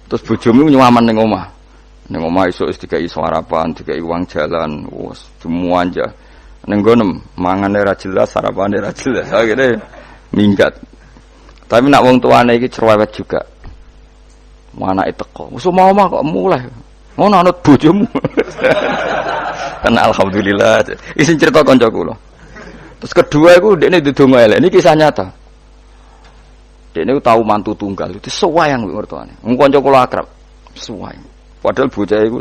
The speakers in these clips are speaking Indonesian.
Terus bojomu nyuaman ning omah. Ning omah esuk wis dikai sarapan, dikai uang jalan, wis semua aja. Ning gonem mangane ra jelas, sarapane ra jelas. Akhire minggat. Tapi nak wong tuane iki cerewet juga. Anake teko. Wis omah kok mulai. Ngono anut bojomu. Kan alhamdulillah. Isin cerita kanca kula. Terus kedua iku dekne didonga elek. Ini kisah nyata. Dekne tahu mantu tunggal itu sewayang mertuane. Wong kanca kula akrab. Sewayang. Padahal bocah iku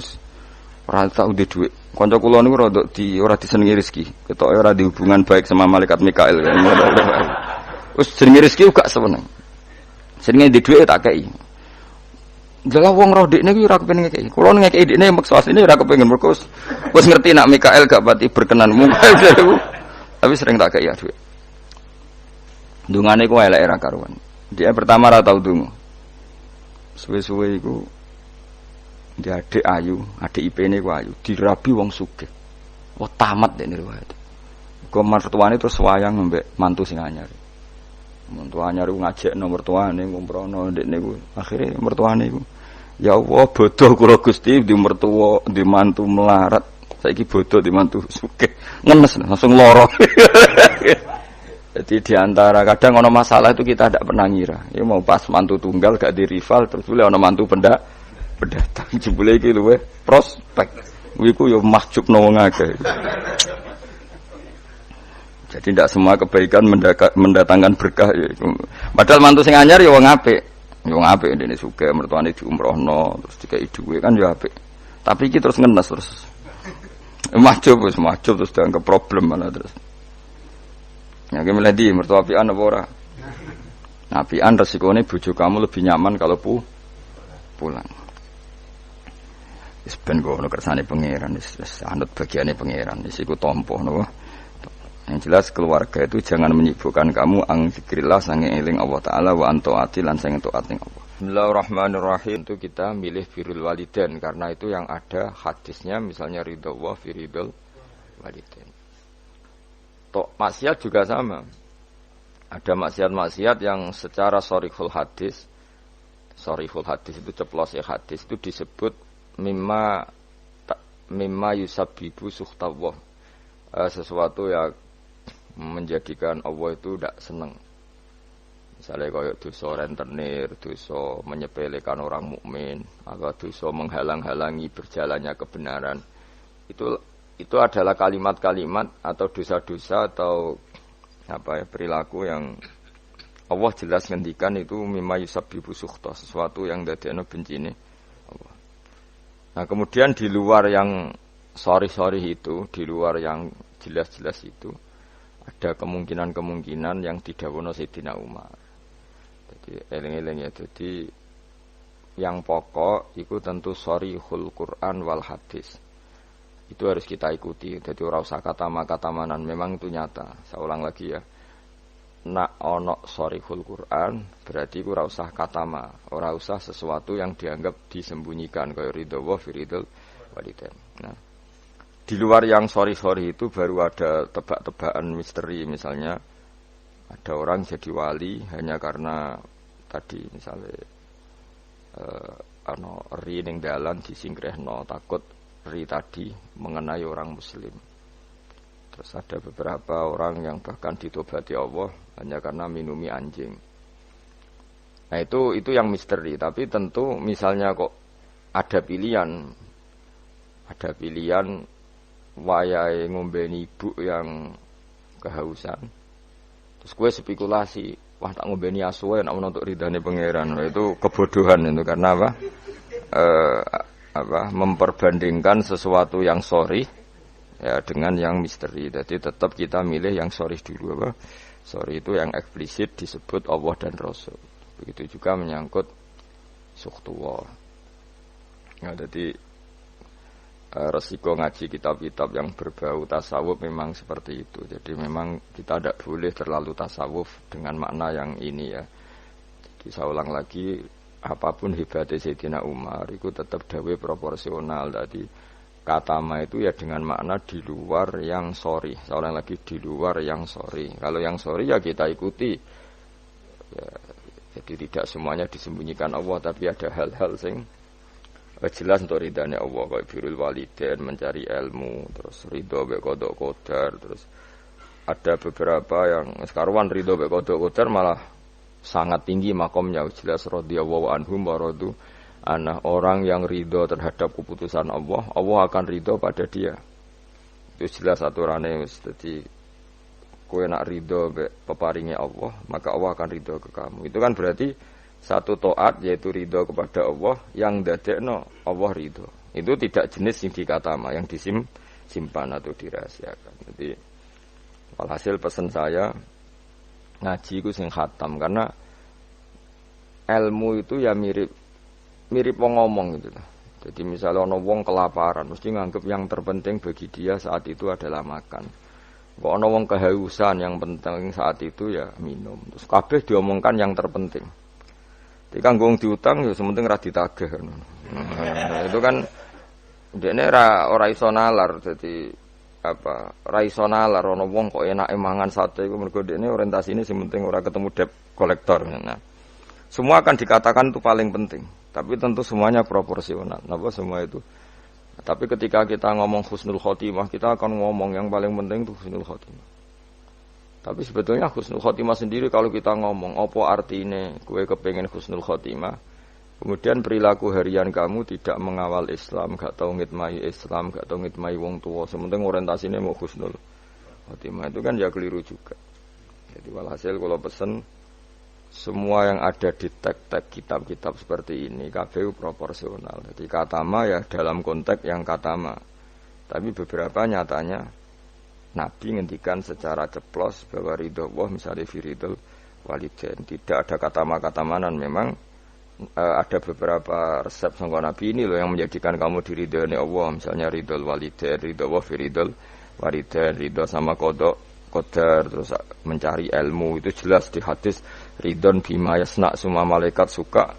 ora tau duwe dhuwit. Kanca kula niku rada ora disenengi rezeki. Ketoke ora di hubungan baik sama malaikat Mikail. Wis jenenge rezeki gak seneng. Jenenge di dhuwit tak kei. Jalah wong roh dekne iki ora kepengin ngekeki. Kulo ngekeki dekne maksa asline ora kepengin mergo wis ngerti nak Mikail gak pati berkenan mungkal. Tapi sering tak kei dhuwit. Dungane ku elek ora karuan. Dia pertama ora tau donga. Suwe-suwe iku dia adik ayu, adik IP-ne ku ayu, dirabi wong sugih. Wah tamat dekne riwayat. Kok mertuane terus wayang mbek mantu sing anyar. Mantu anyar ku ngajekno mertuane ngumprono dekne ku. Akhire mertuane ku ya Allah bodoh kula Gusti di mertua di mantu melarat. Saiki bodoh di mantu sugih. Ngenes langsung lara. Jadi diantara kadang ono masalah itu kita tidak pernah ngira. Ya mau pas mantu tunggal gak di rival terus boleh ono mantu pendatang jebule iki luwe prospek. Iku yo mahjubno wong akeh. Jadi tidak semua kebaikan mendatangkan berkah ya. Padahal mantu sing anyar ya wong apik. Wong apik ndene sugih mertuane diumrohno terus dikai dhuwit kan ya apik. Tapi iki terus ngenes terus. Mahjub terus dianggap problem malah terus. Ya ki meledi mertua apian apa ora? Nah, apian resikone bojo kamu lebih nyaman kalau pulang. Wis ben ngono kersane pangeran wis anut bagiane pangeran wis iku tampa napa. Yang jelas keluarga itu jangan menyibukkan kamu ang zikrillah sange eling Allah taala wa antaati lan sange taat ning Allah. Bismillahirrahmanirrahim. Itu kita milih birrul walidain karena itu yang ada hadisnya misalnya ridha wa fi ridhal walidain. Tok maksiat juga sama. Ada maksiat-maksiat yang secara sharihul hadis itu ceplos ya hadis itu disebut mimma yusabbibu sukhtallah. Sesuatu yang menjadikan Allah itu tidak senang. Misalnya kayak dosa rentenir, dosa menyepelekan orang mukmin, atau dosa menghalang-halangi berjalannya kebenaran. Itu adalah kalimat-kalimat atau dosa-dosa atau perilaku yang Allah jelas ngendikan itu mimma yusabbibu sukhta, sesuatu yang dadekno bencine Allah. Nah, kemudian di luar yang sorry itu, di luar yang jelas-jelas itu ada kemungkinan-kemungkinan yang didhawuhna Sayyidina Umar. Jadi eling-eling ya. Jadi yang pokok itu tentu sharihul Quran wal hadis. Itu harus kita ikuti. Jadi ora usah kata-kata memang itu nyata. Saya ulang lagi ya. Nak ono sharihul Quran berarti ora usah katama, ora usah sesuatu yang dianggap disembunyikan kayak ridho wa firidul walidain. Nah, di luar yang sorry itu baru ada tebak-tebakan misteri, misalnya ada orang jadi wali hanya karena tadi misalnya ri ning dalan disingkrehno takut ri tadi mengenai orang muslim. Terus ada beberapa orang yang bahkan ditobati Allah hanya karena minumi anjing. Nah itu yang misteri. Tapi tentu misalnya kok ada pilihan wayahe ngombeni ibu yang kehausan. Terus gue spekulasi, wah tak ngombeni asuhe nak untuk ridane pangeran. Itu kebodohan itu karena memperbandingkan sesuatu yang sorry ya dengan yang misteri. Jadi tetap kita milih yang sorry dulu Sorry itu yang eksplisit disebut Allah dan Rasul. Begitu juga menyangkut sukhtullah. Ya, jadi resiko ngaji kitab-kitab yang berbau tasawuf memang seperti itu. Jadi memang kita tidak boleh terlalu tasawuf dengan makna yang ini ya. Jadi saya ulang lagi, apapun hebatnya Sayyidina Umar itu tetap dawe proporsional. Jadi katama itu ya dengan makna di luar yang sorry. Saya lagi di luar yang sorry. Kalau yang sorry ya kita ikuti. Ya, Jadi tidak semuanya disembunyikan Allah, tapi ada hal-hal sing jelas untuk ridhanya Allah, kayak birrul walidain, mencari ilmu, terus ridho mek qada qadar, terus ada beberapa yang sekarang ridho mek qada qadar malah sangat tinggi makomnya, jelas radhiyallahu anhum wa radu anah. Orang yang ridho terhadap keputusan Allah, Allah akan ridho pada dia. Itu jelas aturannya. Jadi kowe nak ridho peparingnya Allah, maka Allah akan ridho ke kamu. Itu kan berarti satu taat, yaitu ridho kepada Allah yang dadekno Allah ridho. Itu tidak jenis sing dikatama, yang disimpan atau dirahasiakan. Jadi walhasil pesan saya ngaji ku sing khatam, karena ilmu itu ya mirip wong ngomong gitu. Jadi misalnya ono wong kelaparan, mesti nganggep yang terpenting bagi dia saat itu adalah makan. Kok ono wong kehausan, yang penting saat itu ya minum. Terus kabeh diomongkan yang terpenting. Jadi kanggo diutang ya sementing ra ditagih. Nah, itu kan dekne ora iso nalar, dadi apa? Ora iso nalar ana wong kok enake mangan sate iku mergo dekne orientasine sing penting ora ketemu debt kolektor. Nah, semua akan dikatakan itu paling penting, tapi tentu semuanya proporsional. Napa semua itu? Tapi ketika kita ngomong husnul khotimah, kita akan ngomong yang paling penting itu husnul khotimah. Tapi sebetulnya husnul khotimah sendiri kalau kita ngomong, apa artinya gue kepengen husnul khotimah, kemudian perilaku harian kamu tidak mengawal Islam, gak tau ngitmai Islam, gak tau ngitmai wong tua, sementing orientasinya mau husnul khotimah, itu kan ya keliru juga. Jadi walhasil kalau pesen, semua yang ada di teks-teks kitab-kitab seperti ini KBU proporsional. Jadi katama ya dalam konteks yang katama. Tapi beberapa nyatanya Nabi ngendikan secara ceplos bahwa ridho Allah misalnya firidul walidain. Tidak ada kata manan. Memang ada beberapa resep sangka Nabi ini loh yang menjadikan kamu diridhoi Allah. Misalnya ridho walidain, ridho Allah firidul walidain, ridho sama kodok qadar, terus mencari ilmu. Itu jelas di hadis ridhon bima yasna, semua malaikat suka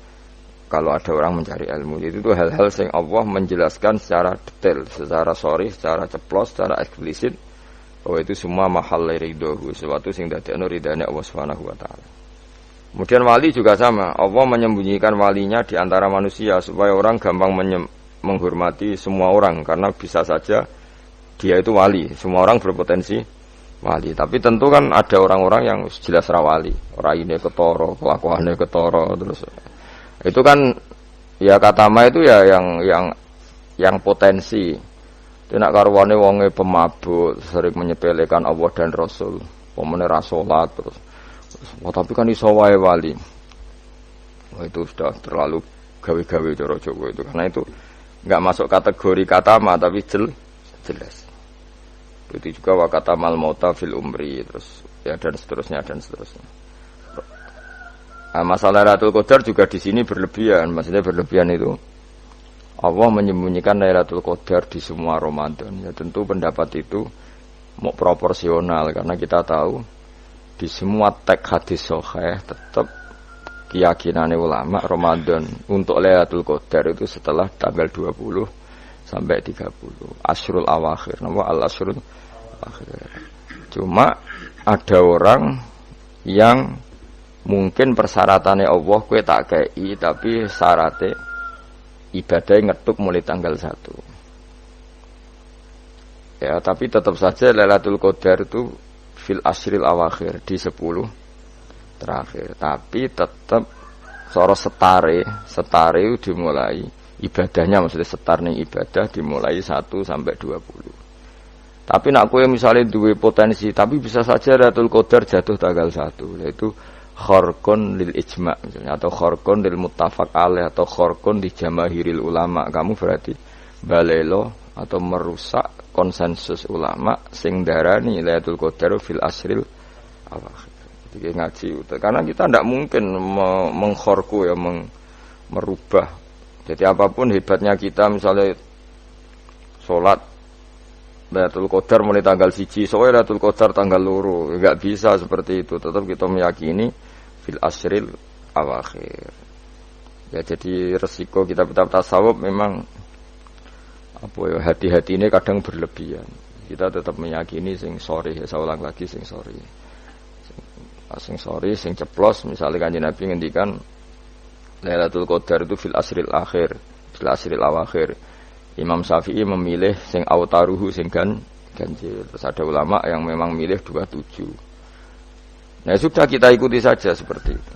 kalau ada orang mencari ilmu. Itu tuh hal-hal yang Allah menjelaskan secara detail, secara sharih, secara ceplos, secara eksplisit. Bahwa itu semua mahal ridhohu, sesuatu sing dadekno ridhane Allah Subhanahu wa taala. Kemudian wali juga sama, Allah menyembunyikan walinya di antara manusia supaya orang gampang menghormati semua orang, karena bisa saja dia itu wali, semua orang berpotensi wali. Tapi tentu kan ada orang-orang yang jelas ra wali, raine ketara, kelakuane ketara, terus itu kan ya katama itu ya yang potensi. Tidak karuane wonge pemabuk, sering menyepelekan Allah dan Rasul, pemene ra salat terus. Tapi kan iso wae wali. Wah, itu sudah terlalu gawe-gawe cara Jawa itu. Karena itu enggak masuk kategori katama tapi jelas. Itu juga wa katamal mauta fil umri, terus ya dan seterusnya. Nah, masalah Lailatul Qadar juga di sini berlebihan. Maksudnya berlebihan itu Allah menyembunyikan Lailatul Qadar di semua Ramadan. Ya tentu pendapat itu mau proporsional, karena kita tahu di semua teks hadis sahih tetap keyakinan ulama Ramadan untuk Lailatul Qadar itu setelah tanggal 20 sampai 30. Asyrul awakhir. Nama al-asyrul awakhir. Cuma ada orang yang mungkin persyaratannya Allah kowe tak kei, tapi syaratnya ibadah ngetuk mulai tanggal 1. Ya, tapi tetap saja Lailatul Qadar itu fil asyril awakhir, di 10 terakhir. Tapi tetap soro setare itu dimulai ibadahnya, maksudnya setar ning ibadah dimulai 1 sampai 20. Tapi nak kowe misalnya duwe potensi, tapi bisa saja Lailatul Qadar jatuh tanggal 1, yaitu khorkon lil ijma' misalnya, atau khorkon lil muttafaq alaih, atau khorkon di jamahiril ulama. Kamu berarti balelo atau merusak konsensus ulama sing darani Lailatul Qadar fil asril awakhir. Jadi ngaji karena kita tidak mungkin mengkhorku ya, merubah. Jadi apapun hebatnya kita, misalnya sholat Lailatul Qadar mulai tanggal 1, soalnya Lailatul Qadar tanggal 2, enggak bisa seperti itu. Tetap kita meyakini fil asril awakhir. Ya jadi resiko kitab-kitab tasawuf memang apa ya, hati-hati ini kadang berlebihan. Kita tetap meyakini sing sore, saya ulang lagi sing sore. Sing sorry, sing ceplos, misalnya Kanjeng Nabi ngendikan Lailatul Qadar itu fil asril akhir, fil asril awakhir. Imam Syafi'i memilih sing autaruhu sing ganjil. Terus ada ulama yang memang milih 27. Nah, sudah kita ikuti saja seperti itu.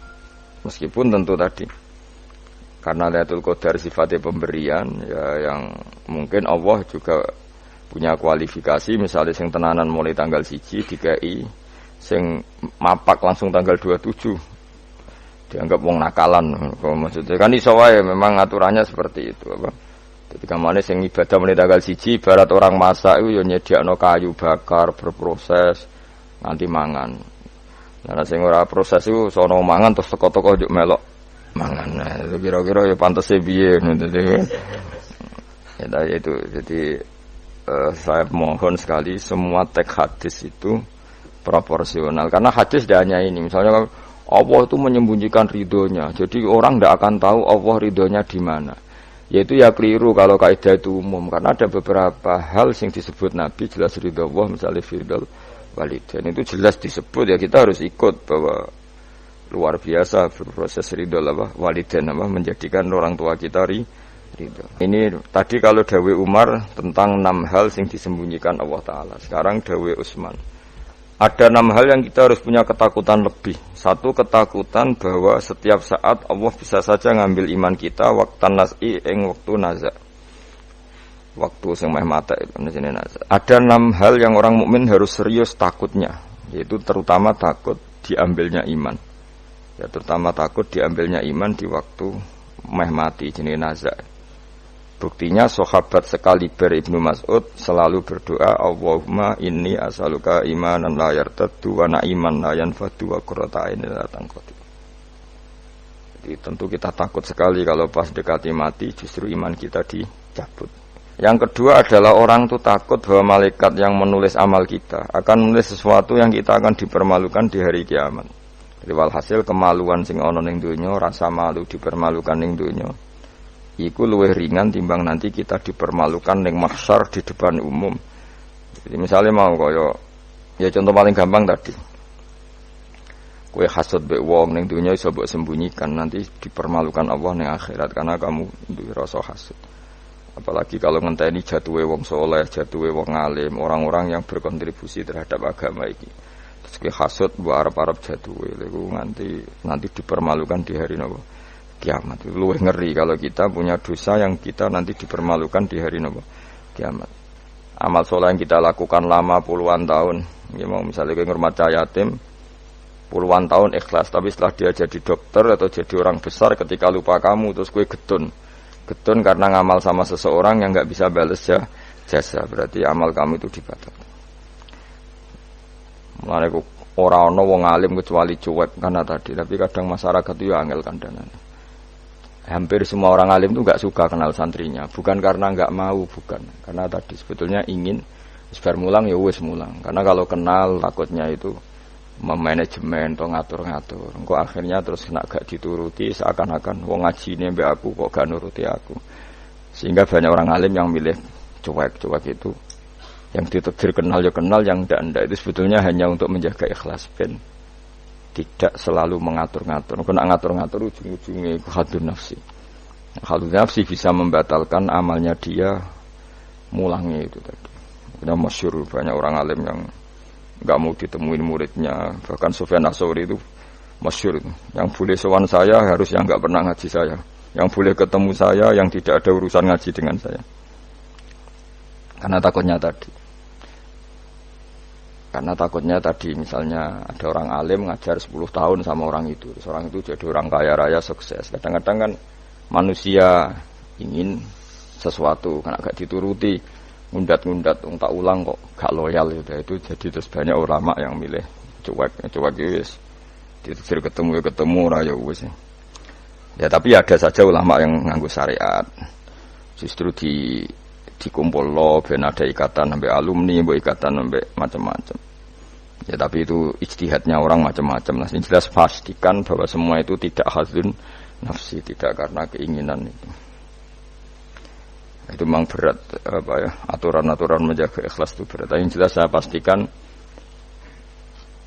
Meskipun tentu tadi karena Lailatul Qadar sifatnya pemberian ya, yang mungkin Allah juga punya kualifikasi, misalnya sing tenanan mulai tanggal 1 dikai sing mapak langsung tanggal 27 dianggap wong nakalan. Maksudnya kan iso wae memang aturannya seperti itu apa. Jadi kamane sing ibadah mulai tanggal 1 ibarat orang masak itu ya nyediakno kayu bakar berproses nganti mangan. Nah sing ora proses itu sono mangan terus teko-teko njuk melok mangan. Nah, itu kira-kira ya pantese piye ngono ya itu. Jadi saya mohon sekali semua teks hadis itu proporsional, karena hadis tidak hanya ini. Misalnya Allah itu menyembunyikan ridhonya, jadi orang tidak akan tahu Allah ridhonya di mana. Yaitu ya keliru kalau kaidah itu umum, karena ada beberapa hal yang disebut Nabi jelas ridho Allah, misalnya firdaul walidain itu jelas disebut, ya kita harus ikut bahwa luar biasa berproses ridho walidain menjadikan orang tua kita ridho. Ini tadi kalau Dawe Umar tentang 6 hal yang disembunyikan Allah Ta'ala. Sekarang Dawe Utsman. Ada 6 hal yang kita harus punya ketakutan lebih. Satu, ketakutan bahwa setiap saat Allah bisa saja ngambil iman kita waktan nas'i ing waktu naza. Waktu sing meh mata itu naza. Ada 6 hal yang orang mukmin harus serius takutnya, yaitu terutama takut diambilnya iman. Ya terutama takut diambilnya iman di waktu meh mati jenenge naza. Buktinya sahabat sekaliber Ibnu Mas'ud selalu berdoa, Allahumma inni as'aluka imanan la yartaddu wa na'iman la yanfadu wa qurrata a'yunin la tanqati. Jadi tentu kita takut sekali kalau pas dekati mati justru iman kita dicabut. Yang kedua adalah orang itu takut bahwa malaikat yang menulis amal kita akan menulis sesuatu yang kita akan dipermalukan di hari kiamat. Jadi walhasil kemaluan sing ana ning donya, rasa malu dipermalukan ning donya, iku luwih ringan timbang nanti kita dipermalukan ning mahsyar di depan umum. Jadi misalnya mau kaya ya contoh paling gampang tadi. Kowe hasud mbek wong ning dunya iso mbok sembunyikan, nanti dipermalukan Allah ning akhirat karena kamu duwe rasa hasud. Apalagi kalau ngenteni jatuhe wong soleh, jatuhe wong alim, orang-orang yang berkontribusi terhadap agama iki. Terus kowe hasud mbok arep-arep jatuhe, lha nanti dipermalukan di hari napa? Kiamat. Itu luwih ngeri kalau kita punya dosa yang kita nanti dipermalukan di hari kiamat. Amal soleh yang kita lakukan lama puluhan tahun, ya mau misalnya kayak ngurmat yatim puluhan tahun ikhlas, tapi setelah dia jadi dokter atau jadi orang besar ketika lupa kamu terus gue getun karena ngamal sama seseorang yang nggak bisa balas jasa, berarti amal kamu itu dibatalkan. Mulane orang ono wong alim kecuali cuek karena tadi, tapi kadang masyarakat itu ya angel kandhanan. Hampir semua orang alim itu nggak suka kenal santrinya, bukan karena nggak mau, bukan karena tadi sebetulnya ingin sebar mulang ya wes mulang, karena kalau kenal takutnya itu memanajemen atau ngatur-ngatur, kok akhirnya terus nak gak dituruti seakan-akan wong ngaji ini mbak aku kok gak nuruti aku, sehingga banyak orang alim yang milih cuek itu, yang ditakdir kenal ya kenal, yang ndak itu sebetulnya hanya untuk menjaga ikhlas ben tidak selalu mengatur-ngatur. Kena ngatur-ngatur ujung-ujungnya khadun nafsi. Khadun nafsi bisa membatalkan amalnya dia, mulangnya itu tadi. Kita masyhur banyak orang alim yang enggak mau ditemuin muridnya. Bahkan Sufyan Ats-Tsauri itu masyhur. Yang boleh sowan saya harus yang enggak pernah ngaji saya. Yang boleh ketemu saya yang tidak ada urusan ngaji dengan saya. Karena takutnya tadi misalnya ada orang alim ngajar 10 tahun sama orang itu. Terus orang itu jadi orang kaya raya sukses. Kadang-kadang kan manusia ingin sesuatu karena gak dituruti, ngundat-ngundat tak ulang kok gak loyal itu. Jadi terus banyak ulama yang milih cuek wis. Ditetir ketemu ora ya wis. Ya tapi ada saja ulama yang nganggo syariat. Justru dikumpul lo, ben ada ikatan sampai alumni, mbok ikatan sampai macam-macam. Ya tapi itu ijtihadnya orang macam-macam lah. Yang jelas pastikan bahwa semua itu tidak hazun nafsi, tidak karena keinginan itu. Itu memang berat aturan-aturan menjaga ikhlas itu berat. Yang jelas saya pastikan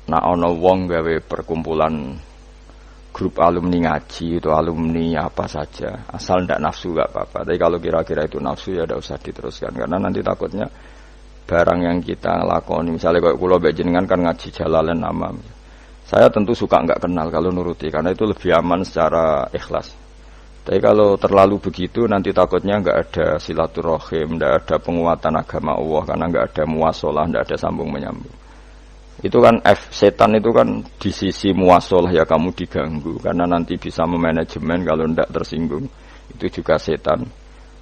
nak ana wong gawe perkumpulan grup alumni ngaji atau alumni apa saja, asal ndak nafsu gak apa-apa. Tapi kalau kira-kira itu nafsu ya tidak usah diteruskan, karena nanti takutnya barang yang kita lakoni, misalnya kalau kula mbek jenengan kan ngaji Jalalain nama, saya tentu suka nggak kenal kalau nuruti, karena itu lebih aman secara ikhlas. Tapi kalau terlalu begitu nanti takutnya nggak ada silaturahim, nggak ada penguatan agama Allah, karena nggak ada muwasalah, nggak ada sambung menyambung. Itu kan setan itu kan di sisi muwasalah ya kamu diganggu, karena nanti bisa memanajemen kalau ndak tersinggung, itu juga setan.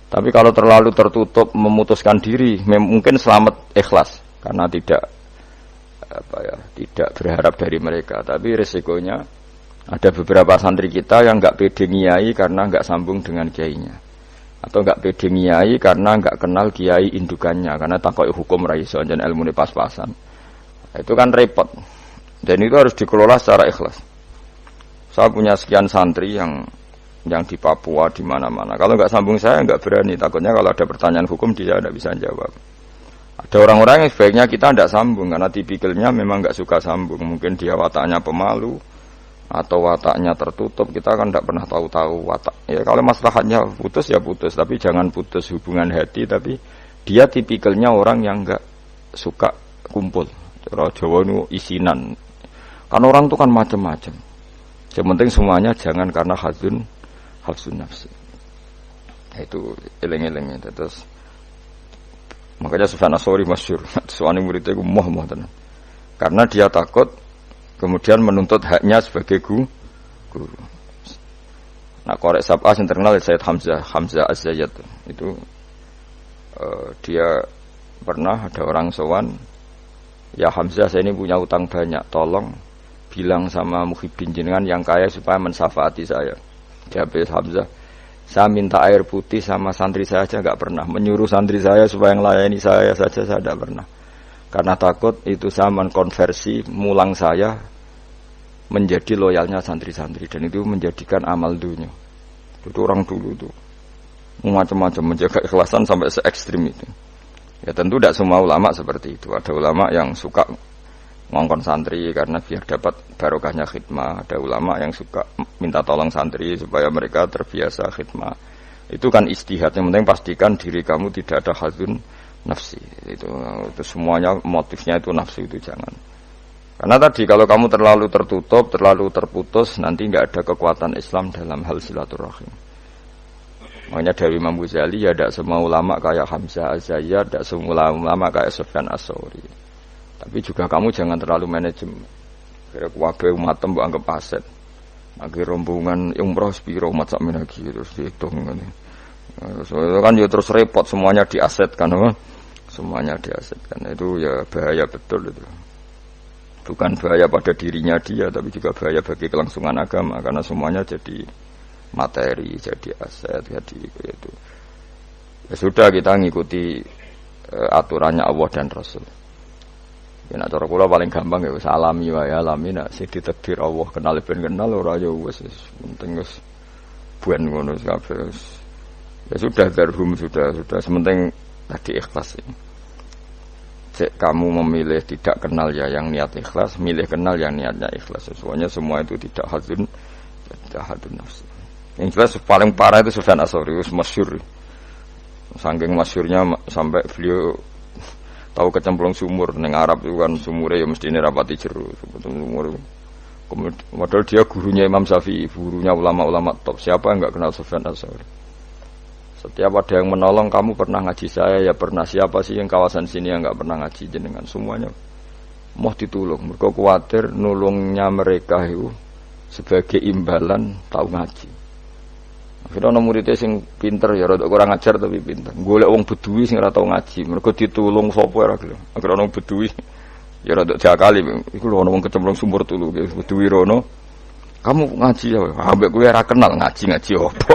Tapi kalau terlalu tertutup memutuskan diri, mungkin selamat ikhlas karena tidak tidak berharap dari mereka. Tapi resikonya ada beberapa santri kita yang nggak pede ngiyai karena nggak sambung dengan kiainya, atau nggak pede ngiyai karena nggak kenal kiai indukannya, karena takoi hukum raiso dan ilmu pas-pasan. Itu kan repot, dan itu harus dikelola secara ikhlas. Saya punya sekian santri yang di Papua, di mana-mana. Kalau nggak sambung saya nggak berani, takutnya kalau ada pertanyaan hukum dia tidak bisa jawab. Ada orang-orang yang sebaiknya kita tidak sambung karena tipikalnya memang nggak suka sambung. Mungkin dia wataknya pemalu atau wataknya tertutup. Kita kan tidak pernah tahu-tahu watak. Ya kalau masalahnya putus ya putus, tapi jangan putus hubungan hati. Tapi dia tipikalnya orang yang nggak suka kumpul. Orang Jawa itu isinan. Karena orang itu kan macam-macam. Yang penting semuanya jangan karena hafsun nafsi. Itu eleng-eleng itu. Terus makanya Sufyan Ats-Tsauri masyhur. Soalnya muridnya itu moh tenan. Karena dia takut kemudian menuntut haknya sebagai guru. Nah, korek sab'ah yang terkenal Sayyid Hamzah Az-Zayyad itu dia pernah ada orang sowan, ya Hamzah saya ini punya utang banyak, tolong bilang sama muhibbin jenengan yang kaya supaya mensafaati saya. Jawab Hamzah, saya minta air putih sama santri saya aja enggak pernah, menyuruh santri saya supaya melayani saya saja saya tidak pernah. Karena takut itu saya mengkonversi mulang saya menjadi loyalnya santri-santri, dan itu menjadikan amal dunia. Itu orang dulu itu macam-macam menjaga ikhlasan sampai se ekstrim itu. Ya tentu tidak semua ulama seperti itu. Ada ulama yang suka ngongkon santri karena biar dapat barokahnya khidmah. Ada ulama yang suka minta tolong santri supaya mereka terbiasa khidmah. Itu kan istihad. Yang penting pastikan diri kamu tidak ada hadzun nafsi. Itu semuanya motifnya itu nafsi, itu jangan. Karena tadi kalau kamu terlalu tertutup, terlalu terputus, nanti nggak ada kekuatan Islam dalam hal silaturahim. Makanya dari Imam Ghazali ya tidak semua ulama kayak Hamzah Az-Zayyad, tidak semua ulama kayak Sufyan Ats-Tsauri. Tapi juga kamu jangan terlalu manajemen. Kira kuwabe umatem mbok anggap aset. Lagi rombongan umroh sepiro umat sakmene lagi terus dihitung ngene. Soalnya kan ya terus repot, semuanya diasetkan, apa? Semuanya diasetkan. Itu ya bahaya betul itu. Bukan bahaya pada dirinya dia, tapi juga bahaya bagi kelangsungan agama, karena semuanya jadi materi, jadi aset, jadi itu. Ya sudah, kita ngikuti aturannya Allah dan Rasul. Ya nak cara kula paling gampang ya wis alami wae, alami nak sing ditakdir Allah kenal ben kenal ora ya wis penting wis buen ngono kabeh. Ya sudah, darhum sudah sementing tadi ikhlas. Cek kamu memilih tidak kenal ya yang niat ikhlas, milih kenal yang niatnya ikhlas. Semuanya semua itu tidak hadun nafsi. Yang jelas paling parah itu Sufyan Ats-Tsauri, masyhur. Saking masyhurnya sampai beliau tahu kecemplung sumur ning Arab itu kan sumure ya mesti rapati jero. Sumur. Kemudian dia gurunya Imam Syafi'i, gurunya ulama-ulama top. Siapa yang enggak kenal Sufyan Ats-Tsauri? Setiap ada yang menolong, kamu pernah ngaji saya, ya pernah. Siapa sih yang kawasan sini yang enggak pernah ngaji jenengan? Semuanya mau ditulung. Mereka khawatir nulungnya mereka itu sebagai imbalan tahu ngaji. Akhirnya ana muridé sing pinter ya rada kurang ajar tapi pinter. Golek wong Beduwi sing ora tau ngaji, mergo ditulung sapa ora gelem. Akhirnya ana Beduwi ya rada jakali, iku lho ana wong kecemplung sumur tulu Beduwi rono. Kamu ngaji ya, ambek kowe ora kenal ngaji opo.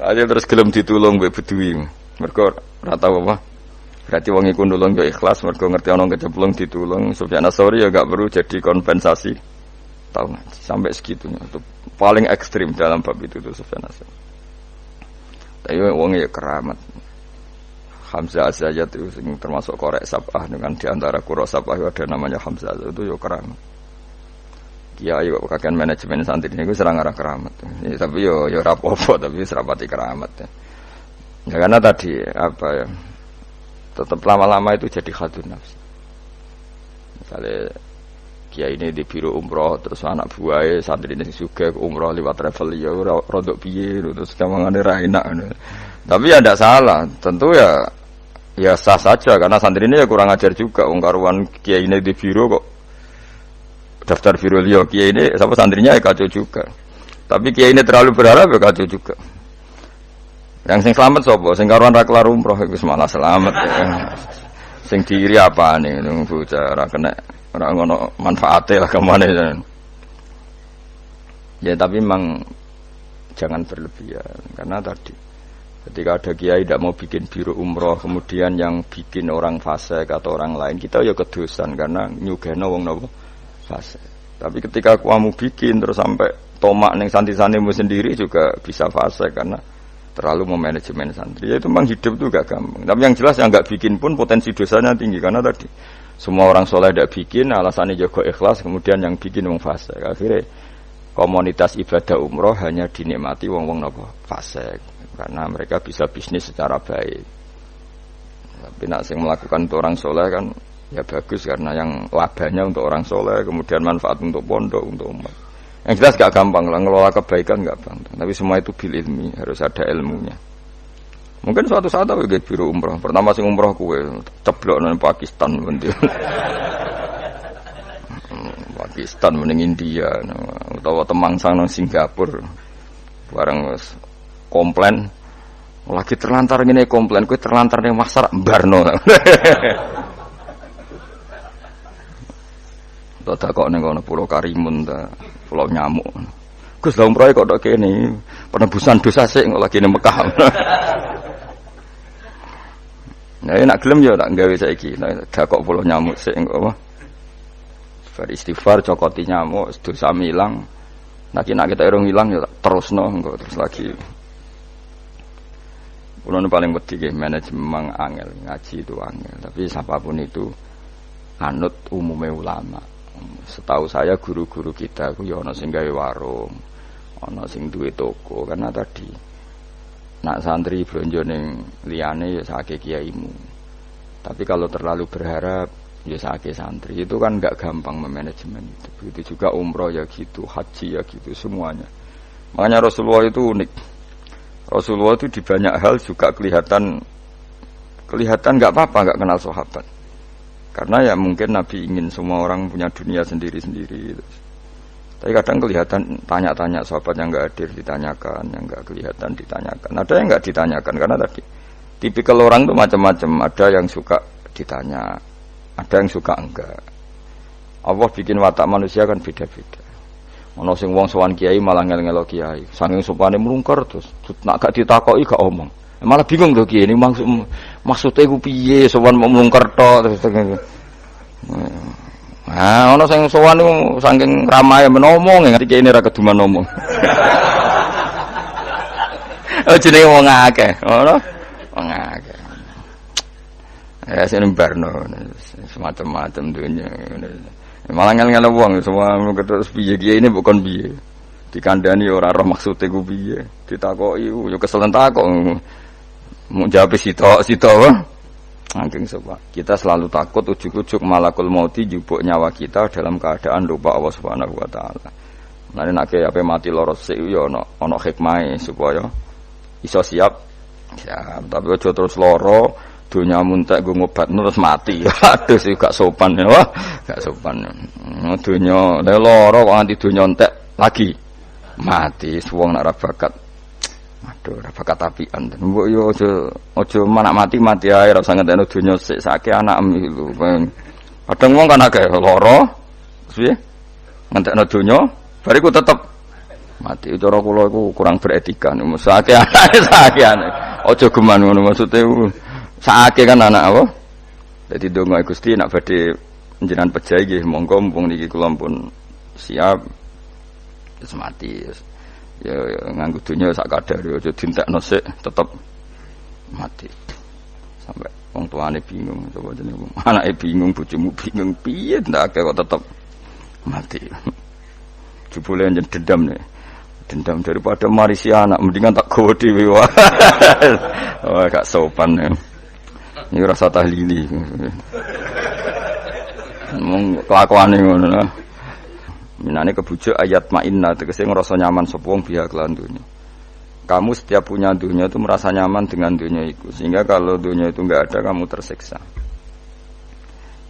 Aja terus gelem ditulung mbek Beduwi. Mergo ora tau apa. Berarti wong iku nulung yo ikhlas mergo ngerti ana kecemplung ditulung. Sufyan Ats-Tsauri ya gak perlu jadi kompensasi. Tahu ngaji sampai segitunya. Itu paling ekstrim dalam bab itu tuh Sufyan Ats-Tsauri. Tapi wong ya keramat. Hamzah Az-Zayyad itu termasuk korek sabah dengan diantara kuro sabah ada namanya Hamzah itu yo keramat. Kiai kok kakean manajemen santri ini serang arah keramat. Ya, tapi yo rapopo tapi serapati keramat. Ya karena tadi apa ya tetap lama-lama itu jadi khadun nafs. Misalnya kiai ini di biro umroh terus anak buahnya santri ini juga umroh lewat travel ya rodok piye terus kamangane ra enak. Tapi ya tidak salah, tentu ya sah saja karena santri ini ya kurang ajar juga wong karuan kiai ini di biro kok daftar biro liya kiai ini sama santrinya ya kacau juga. Tapi kiai ini terlalu berharap ya kacau juga. Yang sing selamat sapa? Sing karuan ra kelar umroh iku malah selamat. Ya. Sing diiri apane nang bocah ora kena ora ngono manfaate lah kemana ya tapi memang jangan berlebihan karena tadi ketika ada kiai tidak mau bikin biro umroh kemudian yang bikin orang fasik atau orang lain kita ya kedosan karena nyugeno wong napa fasik tapi ketika kamu bikin terus sampai tomak ning santri-santrimu sendiri juga bisa fasik karena terlalu memanajemen santri ya itu memang hidup itu gak gampang tapi yang jelas yang gak bikin pun potensi dosanya tinggi karena tadi semua orang soleh tidak bikin, alasannya jago ikhlas, kemudian yang bikin wong fasik. Akhirnya komunitas ibadah umroh hanya dinikmati wong-wong napa fasik, karena mereka bisa bisnis secara baik. Tapi nak sing melakukan untuk orang soleh kan ya bagus karena yang labanya untuk orang soleh, kemudian manfaat untuk pondok, untuk umat. Yang jelas gak gampang lah ngelola kebaikan gak gampang. Tapi semua itu bil ilmi, harus ada ilmunya. Mungkin suatu saat aku ke biro umroh. Pertama sing umroh kue ceblok nang Pakistan mending. Pakistan mending India utawa Temangsang nang Singapura. Bareng komplain lagi terlantar ngene komplain kue terlantar ning Masar Barno. Tak kok ning kono Pulau Karimun ta, Pulau Nyamuk. Gus lha umroh kok tok kene penebusan dosa sik kok lagi ning Mekah. Nah, nak gelem ya tak gawe saiki. Nah, dakok Pulau Nyamuk sik engko apa? Beristighfar cokoti nyamuk, dosa ilang. Nek kita urung ilang ya terusno engko terus lagi. Kulo paling wedi nggih manajemen angel, ngaji itu angel. Tapi siapapun itu anut umume ulama. Setahu saya guru-guru kita ku ya ana sing gawe warung, ana sing duwe toko karena tadi nak santri blonjo ning liyane ya sakake kiaimu. Tapi kalau terlalu berharap ya sakake santri. Itu kan enggak gampang memanajemen itu. Begitu juga umroh ya gitu, haji ya gitu semuanya. Makanya Rasulullah itu unik. Rasulullah itu di banyak hal juga kelihatan enggak apa-apa enggak kenal sahabat. Karena ya mungkin Nabi ingin semua orang punya dunia sendiri-sendiri gitu. Tapi kadang kelihatan tanya-tanya sahabat yang enggak hadir ditanyakan, yang enggak kelihatan ditanyakan. Ada yang enggak ditanyakan karena tadi tipikal orang itu macam-macam. Ada yang suka ditanya, ada yang suka enggak. Allah bikin watak manusia kan beda-beda. Ono sing wong sowan kiai malah ngel-ngelo kiai. Saking supane mlungker terus nak gak ditakoki gak omong. Malah bingung to kiai ini maksudnya ku piye sowan mau mlungker tok terus. Nah, ono sing sowan niku saking ramahe menomong ngerti kene ra keduman ngomong. Oh jenenge wong akeh, ngono. Wong akeh. Ya sing barno semacam-macam dunya. Malah ngel-ngel wong semua terus piye kiye ini bukan piye. Dikandani ora roh maksude ku piye. Ditakoki yo keselen takok. Mau jawab sitok. Angking sebab kita selalu takut ujuk-ujuk malakul mauti jupuk nyawa kita dalam keadaan lupa Allah Subhanahu wa taala. Lan nek ape mati loro sik yo ana hikmahe supaya iso siap. Ya, tapi aja terus loro donya muntek nggo ngobatno terus mati. Aduh sih gak sopan ya. Gak sopan. Donya loro kok nganti donya entek lagi mati wong nek ora bakat. Aduh, ora bakat apian. Mbok yo aja manak mati ae ora usah ngentekno donya sik sake anakmu iku. Kadang wong kan akeh lara. Piye? Ngentekno donya, bariku tetep mati. Cara kula iku kurang beretika. Sake anake sake anak. Aja geman ngono maksude sake kan anak apa? Dadi donga Gusti nek badhe njenengan pejahi nggih monggo mumpung niki kula pun siap terus mati. Ya nganggo dunya sak kadare aja dientekno sik tetep mati. Sampai wong tuane bingung, coba jenenge anake bingung, bojomu bingung, piye ndak kok tetep mati. Jebule njen dendam nih. Dendam daripada marisi anak mendingan tak gawa dhewe wae. Oh, gak sopan ya. Ini rasa tahlili. Mung kelakuane ngono lho. Minane kebujuk ayat ma'inna tegese ngrasa nyaman sapa wong biha kelan dunya. Kamu setiap punya dunia itu merasa nyaman dengan dunia itu. Sehingga kalau dunia itu enggak ada kamu tersiksa.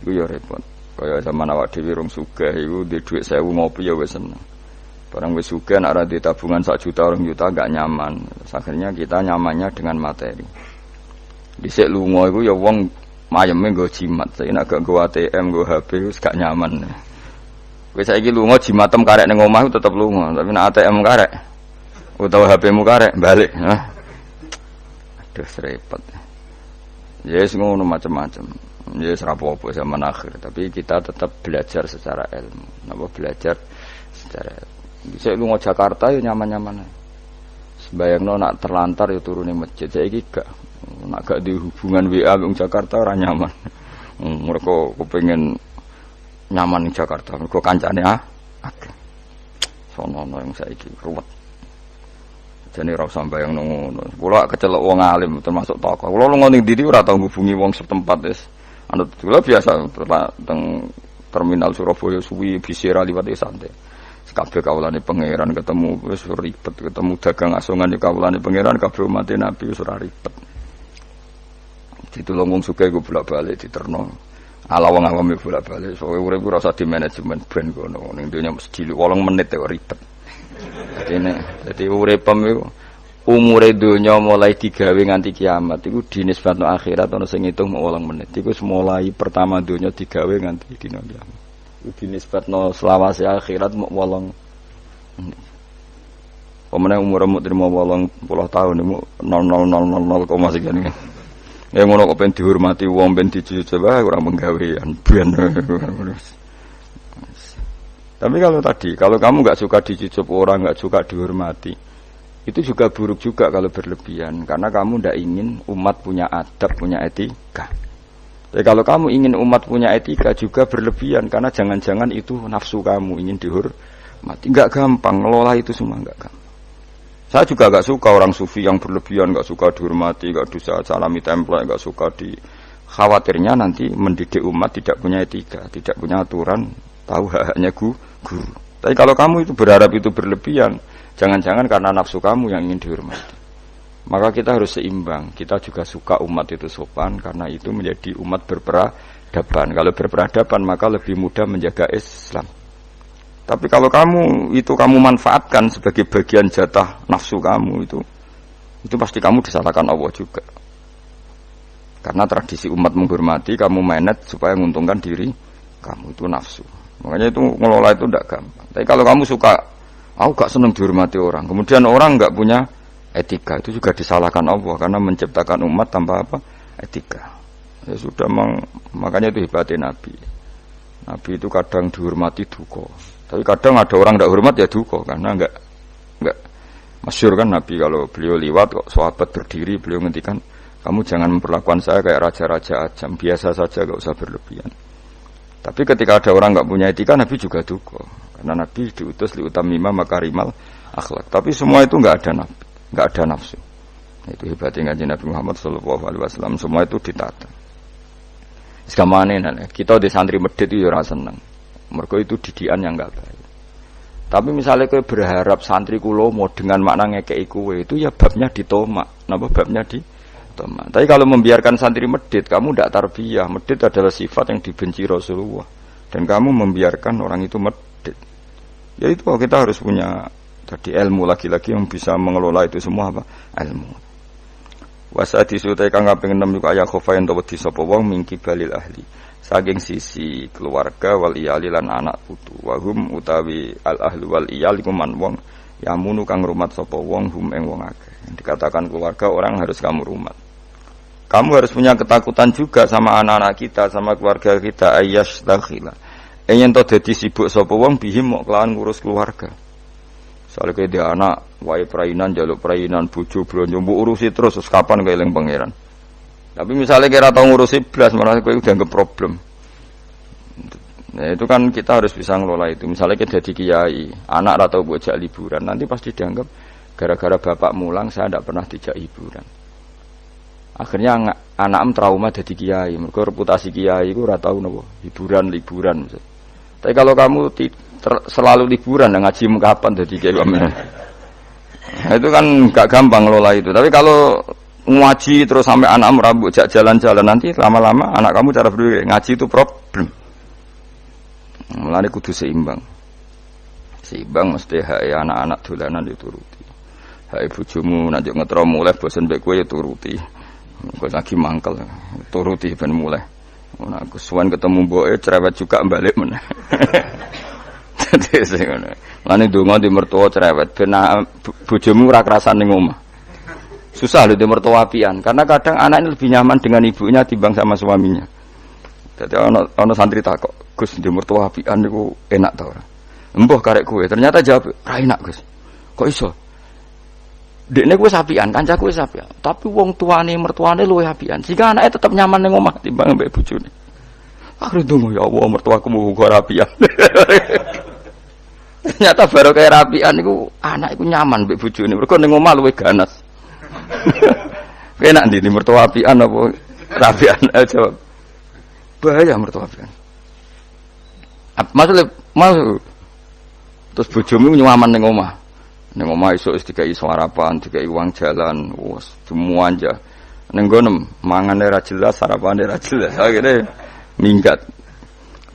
Iku ya repot. Kaya zaman awak dhewe rong sugih iku duwe dhuwit 1000 ngopi ya wis seneng. Barang wis sugih nek ora di tabungan 1 juta 2 juta enggak nyaman. Akhirnya kita nyamannya dengan materi. Dhisik lunga iku ya wong mayeme nggo jimat. Saiki nek gak nggo ATM, nggo HP wis gak nyaman. Kowe saiki lunga jimatem karek ning omah tetep lunga, tapi nek ATM karek utawa HP-mu karek balik. Aduh repot. Yes ngono macam-macam. Yes ora apa-apa zaman akhir, tapi kita tetap belajar secara ilmu. Napa belajar secara bisa lunga Jakarta ya nyaman-nyaman. Sembayangno nak terlantar ya turu ning masjid. Saiki gak nak gak di hubungan WA wong Jakarta ora nyaman. Mereka kepengin nyaman ning Jakarta. Mereka kancane akeh. Sono yang saiki ruwet. Jane ora usah mbayang ngono. Kula kecelok wong alim termasuk tokoh. Kula lunga ning ndi ora tau ngubungi wong setempat wis. Anut kula biasa teng terminal Surabaya suwi bisira liwat santai. Kabeh kawulane pangeran ketemu wis ribet, ketemu dagang asongan kawulane pangeran kabeh umat Nabi wis ora ribet. Ditulung wong sugih ku bolak-balik diterno. Ala wong awam bolak-balik. Soale urip ora usah di manajemen ben kono. Ning donya mesti 8 menit kok ribet. Jadi uripem iku umure donya mulai digawe nganti kiamat iku dinisbatno akhirat ana sing ngitung 8 menit. Iku mulai pertama donya digawe nganti dina kiamat. Iku dinisbatno selawase akhirat mok 8 menit. Pemene umurmu trimo 80 tahun iku 0000 sekian. Ya ngono kok ben dihormati wong ben dicoba ora menggawean ben. Tapi kalau kamu nggak suka dicucup orang, nggak suka dihormati, itu juga buruk juga kalau berlebihan, karena kamu tidak ingin umat punya adab, punya etika. Tapi kalau kamu ingin umat punya etika juga berlebihan, karena jangan-jangan itu nafsu kamu ingin dihormati. Nggak gampang, ngelola itu semua nggak gampang. Saya juga nggak suka orang sufi yang berlebihan, nggak suka dihormati, nggak bisa salami template, nggak suka khawatirnya nanti mendidik umat tidak punya etika, tidak punya aturan, tahu hak-haknya guru. Tapi kalau kamu itu berharap itu berlebihan, jangan-jangan karena nafsu kamu yang ingin dihormati. Maka kita harus seimbang. Kita juga suka umat itu sopan, karena itu menjadi umat berperadaban. Kalau berperadaban maka lebih mudah menjaga Islam. Tapi kalau kamu manfaatkan sebagai bagian jatah nafsu kamu itu pasti kamu disalahkan Allah juga. Karena tradisi umat menghormati, kamu manage supaya menguntungkan diri kamu, itu nafsu. Makanya itu ngelola itu tidak gampang. Tapi kalau kamu suka, aku gak senang dihormati orang, kemudian orang gak punya etika, itu juga disalahkan Allah karena menciptakan umat tanpa etika. Ya sudah, makanya itu hebatnya Nabi. Nabi itu kadang dihormati duka, tapi kadang ada orang tidak hormat ya duka karena enggak masyhur kan Nabi kalau beliau liwat kok sahabat berdiri, beliau ngendikan, kamu jangan memperlakukan saya kayak raja-raja ajam, biasa saja, gak usah berlebihan. Tapi ketika ada orang enggak punya etika, Nabi juga duka karena Nabi diutus liutamima makarimal akhlak. Tapi semua itu enggak ada nafsu. Itu hebatnya ngaji Nabi Muhammad sallallahu alaihi wasallam, semua itu ditata. Segamane kita di santri medhit itu ya ora seneng. Mergo itu didikan yang enggak baik. Tapi misalnya kowe berharap santri kula mau dengan makna ngekeki kowe, itu ya babnya ditomak. Napa babnya ditomak. Tapi kalau membiarkan santri medhit, kamu ndak tarbiyah. Medhit adalah sifat yang dibenci Rasulullah. Dan kamu membiarkan orang itu medhit. Ya itu kita harus punya tadi ilmu lagi-lagi yang bisa mengelola itu semua ilmu. Wasati sutai kang kaping 6 yuka ya khofain to wedi sapa wong mingki balil ahli. Saking sisi keluarga wal iyali lan anak putu. Wa hum utawi al ahli wal iyal iku man wong yamunu kang rumat sapa wong hum ing wong akeh. Dikatakan keluarga orang harus kamu rumat. Kamu harus punya ketakutan juga sama anak-anak kita, sama keluarga kita ayyash dakhila. Yen to dadi sibuk sapa wong bihim mok kelawan ngurus keluarga. Soale ke dia anak wae prainan jaluk prainan bojo blonjo mbok urusi terus kapan keeling pangeran. Tapi misalnya kira tahu ngurusi blas malah kowe dianggap problem. Nah, itu kan kita harus bisa ngelola itu. Misalnya kita jadi kiai, anak atau bocah liburan, nanti pasti dianggap gara-gara bapak mulang saya tidak pernah dijak hiburan. Akhirnya anak trauma jadi kiai, mergo reputasi kiai itu ora tau napa hiburan. Tapi kalau kamu selalu liburan, ngajimu kapan jadi kiai kamu? Nah, itu kan gak gampang ngelola itu. Tapi kalau ngaji terus sampai anak merambut jalan-jalan, nanti lama-lama anak kamu cara berpikir ngaji itu problem. Mulane kudu seimbang. Seimbang mesti hak anak-anak dolanan dituruti. Hak bojomu nek ngetro mulai bosen mbek kowe ya turuti. Kowe lagi mangkel, turuti ben mulai. Ora aku suwen ketemu mboke cerewet juga balik meneh. Dadi sing ngono. Lane donga di mertua cerewet ben bojomu ora kerasan ning omah. Susah lho di mertua apian karena kadang anak ini lebih nyaman dengan ibunya timbang sama suaminya. Jadi ono santri takok, Gus di mertua apian niku enak ta ora? Embuh karek kowe. Ternyata jawab, "Ra enak, Gus." Kok iso? Dekne kowe apian, kancaku wis apian. Tapi wong tuane mertuane luwih apian. Jika anake tetap nyaman ning omah timbang mbek bojone. Akhire ndonga ya Allah mertuaku muga ora apian. Ternyata baru kaya rapian niku anak iku nyaman mbek bojone. Mergo ning omah luwih ganas. Enak ndi mertua apian apa rapian? Jawab. Bahaya mertua apian. Maksudnya terus bojomu nyaman ning omah. Ning omah esuk wis dikai sarapan, dikai uang jalan, wis semua aja. Ning gono mangane ra jelas, sarapane ra jelas. Akhire minggat.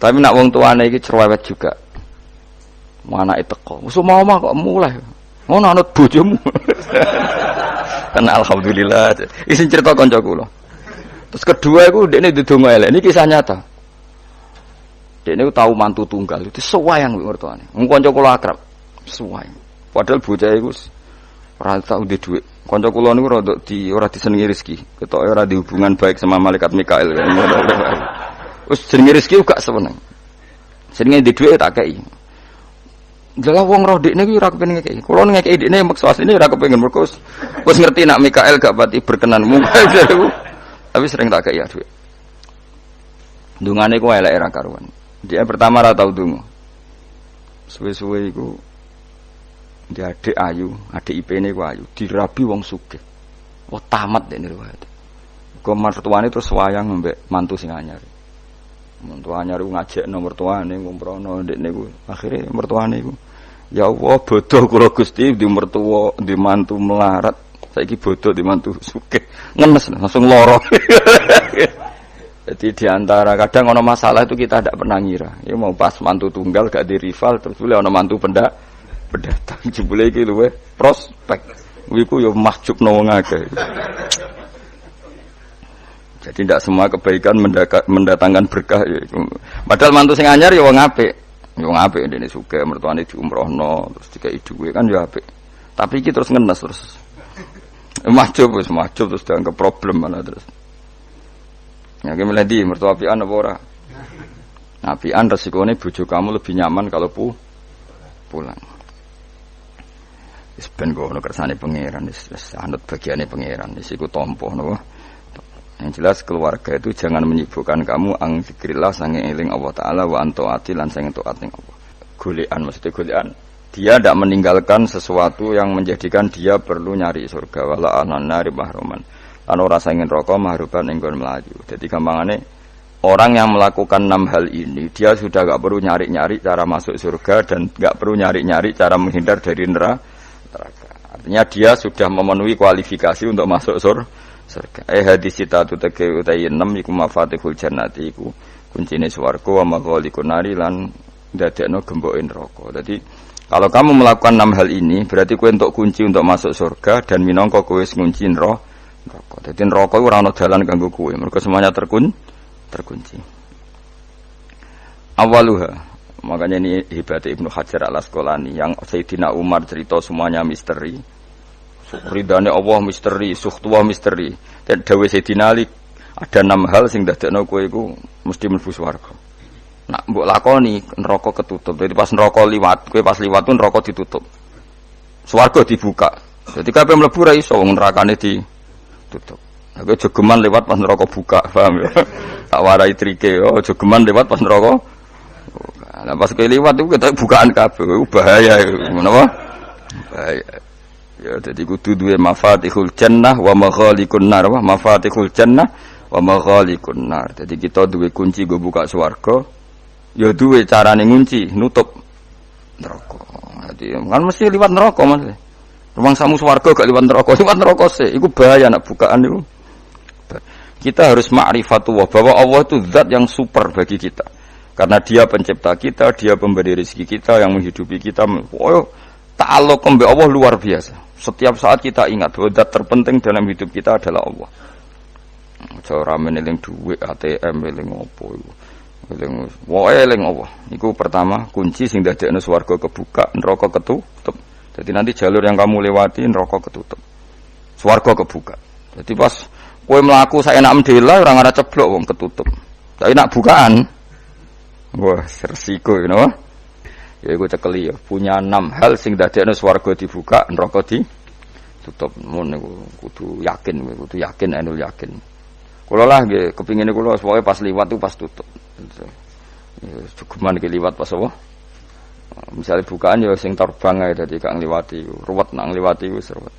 Tapi nak wong tuane iki cerewet juga. Anake teko. Wis omah kok mulai. Ngono anut bojomu. Kan alhamdulillah. Isin cerita kanca kula. Terus kedua iku dekne ndedonga elek. Ini kisah nyata. Dekne tahu mantu tunggal itu sewayang mertuane. Wong kanca kula akrab. Sewayang. Padahal bocah iku ora tau duwe dhuwit. Kanca kula niku ora disenengi rezeki. Ketoke ora di hubungan baik sama malaikat Mikail. Wis jenenge rezeki gak seneng. Jenenge di dhuwit tak kei. Jelas wong roh dekne iki ora kepengin ngekeki. Kula ngekeki dekne maksa asline ora kepengin mergo wis ngerti nak Mikael gak pati berkenan mungkin. Tapi sering tak kei dhuwit. Dungane ku elek ra karuan. Dia pertama ra tau donga. Suwe-suwe iku dia adik ayu, adik IP-ne ku ayu, dirabi wong sugih. Oh tamat dekne riwayat. Kok mertuane terus wayang mbek mantu sing anyar. Mantu anyar ku ngajekno mertuane ngumprono ndekne ku. Akhire mertuane ku ya Allah bodoh kula Gusti di mertua di mantu melarat. Saiki bodoh di mantu sugih. Ngenes langsung lara. Jadi di antara kadang ono masalah itu kita tidak pernah ngira. Ya mau pas mantu tunggal gak di rival terus boleh ono mantu pendatang jebule iki luwe prospek. Iku ya mahjubno wong akeh. Jadi tidak semua kebaikan mendatangkan berkah ya. Padahal mantu sing anyar ya wong apik. Ya wong apik dene sugih mertuane diumrohno terus dikai dhuwit kan ya apik. Tapi iki terus ngenes terus. Mahjub terus dianggap problem malah terus. Ya ki meledi mertua apian apa ora? Apian resikone bojo kamu lebih nyaman kalau pulang. Wis ben ngono kersane pangeran wis anut bagiane pangeran wis iku tampa napa. Yang jelas keluarga itu jangan menyibukkan kamu ang zikrillah sange eling Allah taala wa antaati lan sange taat ning Allah. Golekan maksudnya golekan. Dia tidak meninggalkan sesuatu yang menjadikan dia perlu nyari surga wala anana mahruman. Lan ora ingin rokok mahruban enggon melayu. Jadi gampangane orang yang melakukan 6 hal ini dia sudah enggak perlu nyari-nyari cara masuk surga dan enggak perlu nyari-nyari cara menghindar dari neraka. Artinya dia sudah memenuhi kualifikasi untuk masuk surga. Hadis citatu tege utai 6 iku mafatihul jannati iku kuncine swarga wa maghaliqun nari lan ndadekno gemboke neraka. Jadi kalau kamu melakukan 6 hal ini berarti kowe entuk kunci untuk masuk surga dan minangka kowe wis ngunci neraka. Jadi neraka ora ana dalan kanggo kowe mergo semuanya terkunci. Awaluha. Makanya ini hebatnya Ibnu Hajar Al-Asqalani yang Sayyidina Umar cerita semuanya misteri. Ridane Allah misteri, sukhtuwah misteri. Dan dawuh Sayyidina Ali ada 6 hal sing dadekno kowe iku mesti mlebu swarga. Nak mbok lakoni neraka ketutup. Jadi pas neraka liwat, kowe pas liwat pun neraka ditutup. Swarga dibuka. Jadi kabeh mlebu ra iso wong nerakane ditutup. Aku jogeman lewat pas neraka buka, paham ya? Tak warai trike, oh jogeman lewat pas neraka. Nah pas kelewat itu kita bukaan kabeh, bahaya itu, menapa? Bahaya. Ya jadi kudu duwe mafatihul jannah wa maghalikun nar, mafatihul jannah wa maghalikun nar. Jadi kita duwe kunci go buka swarga, ya duwe carane ngunci, nutup neraka. Jadi kan mesti liwat neraka Mas. Rumang samu swarga gak liwat neraka sih, iku bahaya nak bukaan itu. Kita harus ma'rifatullah bahwa Allah itu zat yang super bagi kita. Karena dia pencipta kita, dia pemberi rezeki kita, yang menghidupi kita. Oh, ta'alluq mbek Allah luar biasa. Setiap saat kita ingat bahwa zat terpenting dalam hidup kita adalah Allah. Cara meneling duit ATM eling opo iku. Eling wae eling Allah. Iku pertama kunci sing dadekno swarga kebuka, neraka ketutup. Jadi nanti jalur yang kamu lewati neraka ketutup. Swarga kebuka. Jadi pas kowe mlaku saenak mendela ora ngara ceblok wong ketutup. Tapi nak bukaan wah resiko you know? Ya iku cekeli ya. Punya 6 hal sing dadekno swarga dibuka, neraka ditutup. Mun niku kudu yakin enul yakin. Kula lah nggih kepingine kula pokoke pas liwat itu pas tutup. Ya cukuman iki liwat pas apa? Misalnya bukaan ya sing terbang ae dadi gak ngliwati, ruwet nang ngliwati wis ruwet.